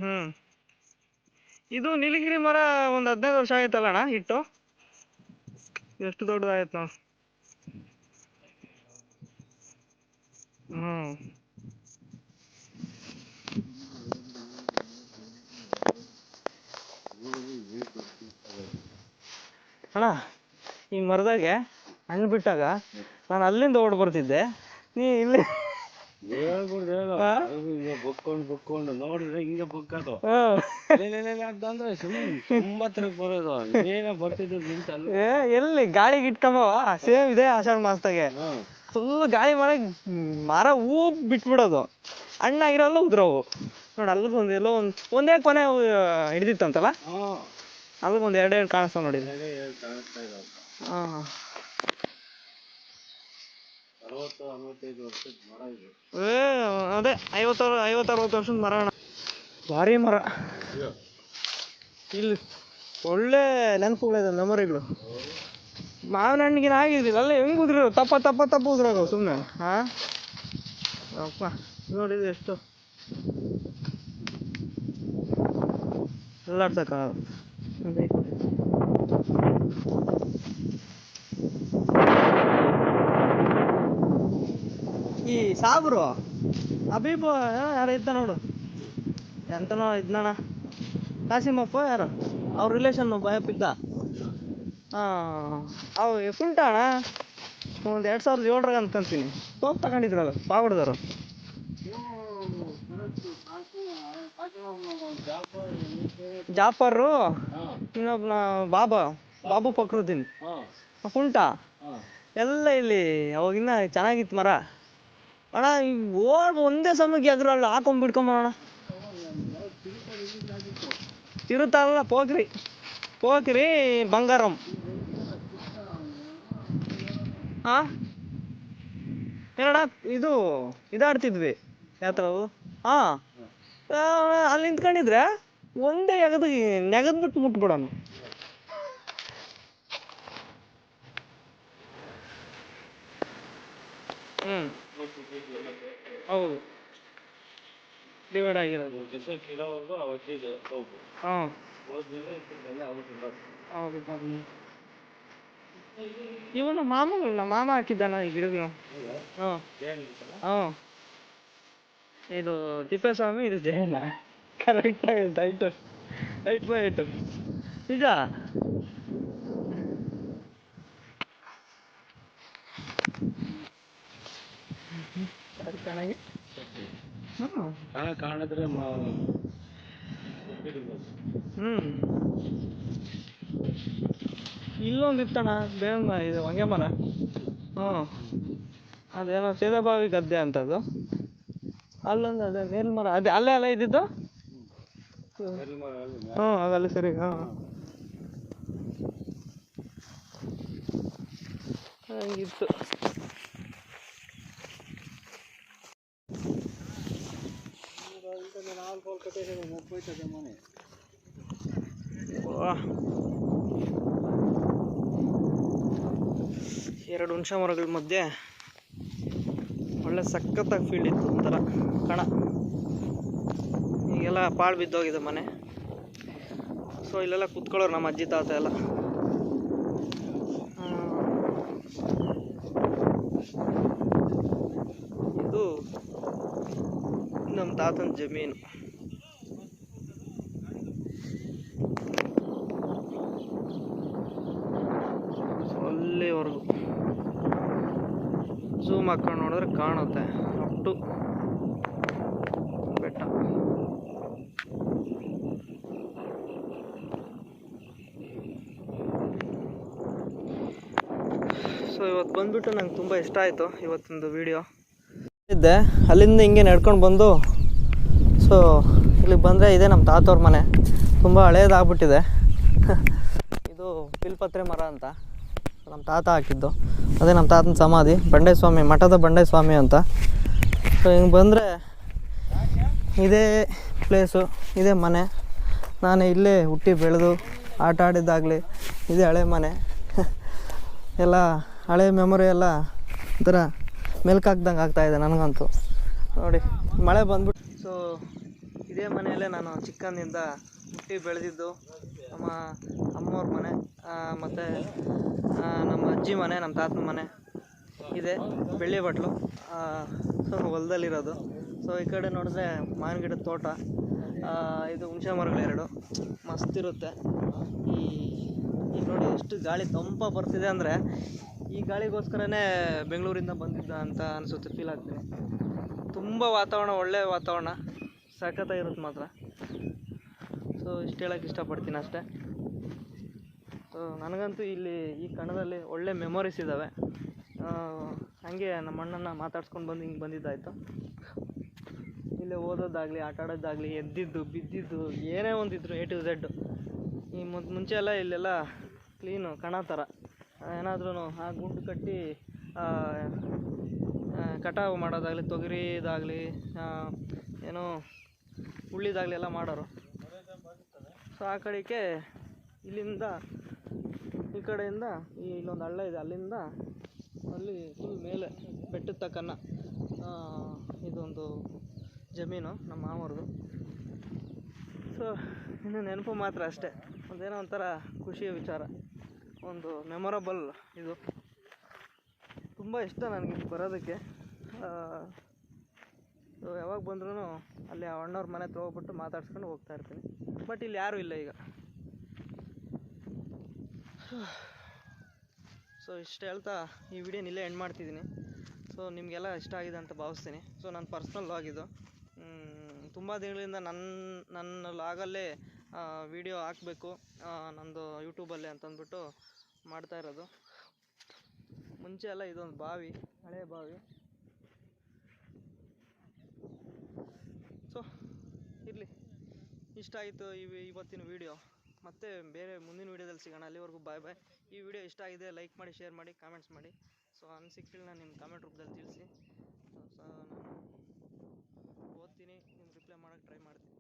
ಹ್ಮ್. ಇದು ನೀಲಗಿರಿ ಮರ ಒಂದು 15 ವರ್ಷ ಆಯ್ತಲ್ಲ ಅಣ್ಣ ಇಟ್ಟು? ಎಷ್ಟು ದೊಡ್ಡದಾಯ್ತು ನಾವು. ಹ್ಮ್. ಅಣ್ಣ ಈ ಮರದಾಗೆ ಹಣ್ಣು ಬಿಟ್ಟಾಗ ನಾನು ಅಲ್ಲಿಂದ ಓಡ್ ಬರ್ತಿದ್ದೆ, ನೀ ಇಲ್ಲಿ ಬೊಕ್ಕೊಂಡು ನೋಡಿದ್ರೆ ಹಿಂಗೆ ಬೊಕ್ಕದು ಅಂತಂದ್ರೆ ಸುಮ್ಮನೆ ಬರೋದು ಏನ ಬರ್ತಿದ್ದು ನಿಂತಲ್ಲ. ಎಲ್ಲಿ ಗಾಳಿಗೆ ಇಟ್ಕೊಂಬವ ಸೇಮ್ ಇದೆ ಆಷಾಢ ಮಾಸದಾಗೆ ಫುಲ್ ಗಾಳಿ ಮಾಡಕ್ ಮರ ಹೂ ಬಿಟ್ಬಿಡೋದು, ಹಣ್ಣಾಗಿರಲ್ಲ ಉದ್ರವು ನೋಡಿ. ಅಲ್ಲಿಗೆ ಒಂದು ಎಲ್ಲೋ ಒಂದೇ ಕೊನೆ ಹಿಡಿದಿತ್ತಂತಲ್ಲ, ಅಲ್ಲಿಗೆ ಒಂದು 2 ಕಾಣಿಸ್ತಾವ ನೋಡಿ. ಹಾಂ 60-65 ವರ್ಷದ ಮರ ಇದು. ಅದೇ 50-60 ವರ್ಷದ ಮರ ಅಣ್ಣ, ಭಾರಿ ಮರ. ಇಲ್ಲಿ ಒಳ್ಳೆ ನೆನಪುಗಳಿದೆ, ಮೆಮೊರಿಗಳು. ಮಾವಿನ ಹಣ್ಣಿಗಿನ ಆಗಿದ್ದಿಲ್ಲ ಅಲ್ಲ, ಹೆಂಗೆ ಉದ್ರಿರೋ ತಪ್ಪ ಉದ್ರಾಗ ಸುಮ್ಮನೆ. ಹಾಂ ಅಪ್ಪ ನೋಡಿದ್ರೆ ಎಷ್ಟು ಎಲ್ಲಾಡ್ಸಕ್ಕ ಈ ಸಾಬ್ರು ಅಬೀಬ್ ಯಾರು ಇದ್ದ ನೋಡು, ಎಂತನೋ ಇದ್ನಣ್ಣ, ಕಾಸಿಮಪ್ಪ ಯಾರು ಅವ್ರ ರಿಲೇಷನ್ ಭಯಪ್ಪಿದ್ದ. ಅವು ಕುಂಟ ಅಣ್ಣ ಒಂದು 2007 ಅನ್ಕೊಂತೀನಿ ಸೋಪ್ ತಗೊಂಡಿದ್ರಲ್ಲ ಪಾವಡ್ದವರು. ಜಾಫರು ಇನ್ನೊಬ್ಬ ಬಾಬು ಫಕ್ರುದ್ದೀನ್ ಕುಂಟ ಎಲ್ಲ ಇಲ್ಲಿ ಅವಾಗಿನ್ನ ಚೆನ್ನಾಗಿತ್ತು ಮರ ಅಣ್ಣ. ಒಂದೇ ಸಮಯಕ್ಕೆ ಎಗ್ರಲ್ಲಿ ಹಾಕೊಂಡ್ಬಿಡ್ಕೊಂಬಣ. ತಿರುತ್ತಲ್ಲ ಪೋಖ್ರಿ ಬಂಗಾರಂ. ಹಾಂ ಏನಣ್ಣ ಇದಾಡ್ತಿದ್ವಿ ಯಾತ್ರವು. ಹಾಂ ಅಲ್ಲಿ ನಿಂತ್ಕೊಂಡಿದ್ರೆ ಒಂದೇ ನೆಗದ್ಬಿಟ್ಟು ಮುಟ್ಬಿಡೋಣ. ಹೌದು ಡಿವೈಡ್ ಆಗಿರೋದು. ಹಾಂ ಹೌದು. ಇವನು ಮಾಮ ಹಾಕಿದ್ದಾನ ಈ ಗಿಡಗಳು. ಹಾಂ ಇದು ತಿಪ್ಪೇಸ್ವಾಮಿ, ಇದು ಜಯಣ್ಣ. ಕರೆಕ್ಟ್ ಆಗಿತ್ತು 8x8 ನಿಜ. ಚೆನ್ನಾಗಿ ಕಾಣಿದ್ರೆ ಇಲ್ಲೊಂದು ಇತ್ತಣ್ಣ ಬೇವಿನ ಇದು ಹೊಂಗೆ ಮರ. ಅದೇನೋ ಸೇದಬಾವಿ ಗದ್ದೆ ಅಂತದ್ದು. ಅಲ್ಲೊಂದು ಅದೇ ಮೇಲ್ಮರ ಅದೇ ಅಲ್ಲೇ ಇದ್ದಿದ್ದು. ಅದಲ್ಲ ಸರಿ. ಹಂಗಿತ್ತು. ಎರಡು ಹುಣಸ ಮರಗಳ ಮಧ್ಯೆ ಒಳ್ಳೆ ಸಖತ್ತಾಗಿ ಫೀಲ್ಡ್ ಇತ್ತು, ಒಂಥರ ಕಣ. ಈಗೆಲ್ಲ ಪಾಳು ಬಿದ್ದೋಗಿದೆ ಮನೆ. ಸೊ ಇಲ್ಲೆಲ್ಲ ಕೂತ್ಕೊಳ್ಳೋರು ನಮ್ಮ ಅಜ್ಜಿ ತಾತ ಎಲ್ಲ. ಇದು ನಮ್ಮ ತಾತನ ಜಮೀನು. ಅಲ್ಲಿವರೆಗೂ ಝೂಮ್ ಹಾಕೊಂಡು ನೋಡಿದ್ರೆ ಕಾಣುತ್ತೆ ಅಪ್ ಟು ಬೆಟ್ಟ. ಸೊ ಇವತ್ತು ಬಂದ್ಬಿಟ್ಟು ನಂಗೆ ತುಂಬ ಇಷ್ಟ ಆಯಿತು ಇವತ್ತೊಂದು ವಿಡಿಯೋ ಇದ್ದೆ. ಅಲ್ಲಿಂದ ಹಿಂಗೆ ನಡ್ಕೊಂಡು ಬಂದು ಸೊ ಇಲ್ಲಿಗೆ ಬಂದರೆ ಇದೆ ನಮ್ಮ ತಾತವ್ರ ಮನೆ. ತುಂಬ ಹಳೇದಾಗ್ಬಿಟ್ಟಿದೆ. ಇದು ಬಿಲ್ಪತ್ರೆ ಮರ ಅಂತ ನಮ್ಮ ತಾತ ಹಾಕಿದ್ದು. ಅದೇ ನಮ್ಮ ತಾತನ ಸಮಾಧಿ, ಬಂಡೇಸ್ವಾಮಿ ಮಠದ ಬಂಡೇಸ್ವಾಮಿ ಅಂತ. ಸೊ ಹಿಂಗೆ ಬಂದರೆ ಇದೇ ಪ್ಲೇಸು, ಇದೇ ಮನೆ. ನಾನು ಇಲ್ಲೇ ಹುಟ್ಟಿ ಬೆಳೆದು ಆಟ ಆಡಿದ್ದಾಗಲಿ ಇದೇ ಹಳೆ ಮನೆ. ಎಲ್ಲ ಹಳೆ ಮೆಮೊರಿ ಎಲ್ಲ ಒಂಥರ ಮೆಲ್ಕಾಕ್ದಂಗೆ ಆಗ್ತಾಯಿದೆ ನನಗಂತೂ. ನೋಡಿ ಮಳೆ ಬಂದ್ಬಿಟ್ಟು. ಸೊ ಇದೇ ಮನೆಯಲ್ಲೇ ನಾನು ಚಿಕ್ಕಂದಿಂದ ಹುಟ್ಟಿ ಬೆಳೆದಿದ್ದು. ನಮ್ಮ ಅಮ್ಮವ್ರ ಮನೆ ಮತ್ತು ನಮ್ಮ ಅಜ್ಜಿ ಮನೆ, ನಮ್ಮ ತಾತನ ಮನೆ ಇದೆ ಬೆಳ್ಳಿ ಬಟ್ಲು. ಸೊ ಹೊಲದಲ್ಲಿರೋದು. ಸೊ ಈ ಕಡೆ ನೋಡಿದ್ರೆ ಮಾವಿನ ಗಿಡದ ತೋಟ, ಇದು ಹುಣಸೆ ಮರಗಳು 2 ಮಸ್ತಿರುತ್ತೆ. ಈಗ ನೋಡಿ ಎಷ್ಟು ಗಾಳಿ ತಂಪ ಬರ್ತಿದೆ ಅಂದರೆ ಈ ಗಾಳಿಗೋಸ್ಕರನೇ ಬೆಂಗಳೂರಿಂದ ಬಂದಿದ್ದ ಅಂತ ಅನಿಸುತ್ತೆ, ಫೀಲ್ ಆಗ್ತೀನಿ. ತುಂಬ ವಾತಾವರಣ, ಒಳ್ಳೆಯ ವಾತಾವರಣ, ಸಖತ್ತಾಗಿರುತ್ತೆ ಮಾತ್ರ. ಸೊ ಇಷ್ಟು ಹೇಳೋಕ್ಕೆ ಇಷ್ಟಪಡ್ತೀನಿ ಅಷ್ಟೇ. ಸೊ ನನಗಂತೂ ಇಲ್ಲಿ ಈ ಕಣದಲ್ಲಿ ಒಳ್ಳೆ ಮೆಮೊರೀಸ್ ಇದ್ದಾವೆ. ಹಾಗೆ ನಮ್ಮ ಅಣ್ಣನ ಮಾತಾಡ್ಸ್ಕೊಂಡು ಹಿಂಗೆ ಬಂದಿದ್ದಾಯಿತು. ಇಲ್ಲೇ ಓದೋದಾಗಲಿ, ಆಟ ಆಡೋದಾಗಲಿ, ಎದ್ದಿದ್ದು ಬಿದ್ದಿದ್ದು ಏನೇ ಒಂದಿದ್ರು A to Z. ಈ ಮುಂಚೆ ಎಲ್ಲ ಇಲ್ಲೆಲ್ಲ ಕ್ಲೀನು ಕಣ ಥರ, ಏನಾದ್ರೂ ಆ ಗುಂಡು ಕಟ್ಟಿ ಕಟಾವು ಮಾಡೋದಾಗಲಿ, ತೊಗರಿದಾಗಲಿ, ಏನೋ ಉಳ್ಳಿದಾಗಲಿ ಎಲ್ಲ ಮಾಡೋರು. ಸೊ ಆ ಕಡೆಗೆ ಇಲ್ಲಿಂದ ಈ ಕಡೆಯಿಂದ ಇಲ್ಲೊಂದು ಹಳ್ಳ ಇದೆ, ಅಲ್ಲಿಂದ ಅಲ್ಲಿ ಫುಲ್ ಮೇಲೆ ಬೆಟ್ಟದ ತಕ್ಕನ ಇದೊಂದು ಜಮೀನು ನಮ್ಮ ಮಾಮವ್ರದ್ದು. ಸೊ ಇನ್ನು ನೆನಪು ಮಾತ್ರ ಅಷ್ಟೇ, ಒಂದೇನೋ ಒಂಥರ ಖುಷಿಯ ವಿಚಾರ, ಒಂದು ಮೆಮೊರಬಲ್ ಇದು. ತುಂಬ ಇಷ್ಟ ನನಗೆ ಬರೋದಕ್ಕೆ. ಸೊ ಯಾವಾಗ ಬಂದ್ರೂ ಅಲ್ಲಿ ಆ ಅಣ್ಣವ್ರ ಮನೆ ಹತ್ರ ಹೋಗ್ಬಿಟ್ಟು ಮಾತಾಡ್ಸ್ಕೊಂಡು ಹೋಗ್ತಾಯಿರ್ತೀನಿ. ಬಟ್ ಇಲ್ಲಿ ಯಾರೂ ಇಲ್ಲ ಈಗ. ಸೊ ಇಷ್ಟು ಹೇಳ್ತಾ ಈ ವಿಡಿಯೋನ ಇಲ್ಲೇ ಎಂಡ್ ಮಾಡ್ತಿದ್ದೀನಿ. ಸೊ ನಿಮಗೆಲ್ಲ ಇಷ್ಟ ಆಗಿದೆ ಅಂತ ಭಾವಿಸ್ತೀನಿ. ಸೊ ನನ್ನ ಪರ್ಸ್ನಲ್ ಲಾಗ್ ಇದು. ತುಂಬ ದಿನಗಳಿಂದ ನನ್ನ ಲಾಗಲ್ಲೇ ವಿಡಿಯೋ ಹಾಕಬೇಕು ನಂದು ಯೂಟ್ಯೂಬಲ್ಲೇ ಅಂತಂದ್ಬಿಟ್ಟು ಮಾಡ್ತಾಯಿರೋದು. ಮುಂಚೆ ಎಲ್ಲ ಇದೊಂದು ಬಾವಿ, ಹಳೆಯ ಬಾವಿ. ಸೊ ಇರಲಿ, ಇಷ್ಟ ಆಯಿತು ಇವತ್ತಿನ ವೀಡಿಯೋ. ಮತ್ತೆ ಬೇರೆ ಮುಂದಿನ ವೀಡಿಯೋದಲ್ಲಿ ಸಿಗೋಣ. ಅಲ್ಲಿವರೆಗೂ ಬಾಯ್ ಬಾಯ್. ಈ ವಿಡಿಯೋ ಇಷ್ಟ ಆಗಿದೆ ಲೈಕ್ ಮಾಡಿ, ಶೇರ್ ಮಾಡಿ, ಕಾಮೆಂಟ್ಸ್ ಮಾಡಿ. ಸೊ ಅನಿಸಿಕೆಗಳನ್ನ ನಿಮ್ಮ ಕಾಮೆಂಟ್ ರೂಪದಲ್ಲಿ ತಿಳಿಸಿ. ಸೊ ನಾನು ಓದ್ತೀನಿ, ನಿಮ್ಗೆ ರಿಪ್ಲೈ ಮಾಡೋಕ್ಕೆ ಟ್ರೈ ಮಾಡ್ತೀನಿ.